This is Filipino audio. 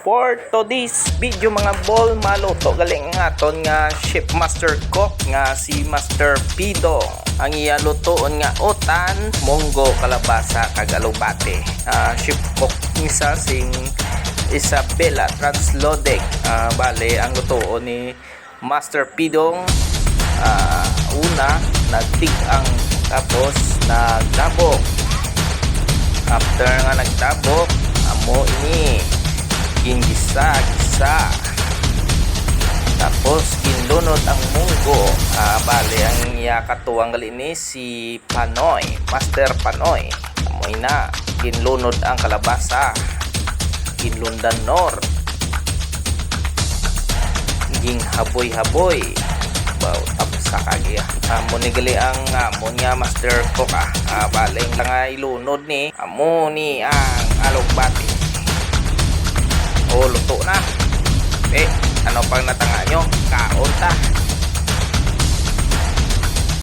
For today's video mga bol, maluto galing nga aton nga chef master cook nga si Master Pidong. Ang iya lutoon nga utan, munggo, kalabasa kag alubate. Chef cook isa sing Isabela Translodeg. Bale ang lutoon ni Master Pidong, una nagtigang tapos nagtabok. After nga nagtabok, amo ini gingisa tapos ginlunod ang munggo. Bale ang iya katuwang gali ni si Panoy, Master Panoy. Amoy na ginlunod ang kalabasa, ginlundan nor, ging haboy tapos sa kagya amo ni gali ang amon nga master cook. Bale lang nga ilunod ni amo ni ang alubate. Luto na. Ano pang natanga nyo? Kaon ta.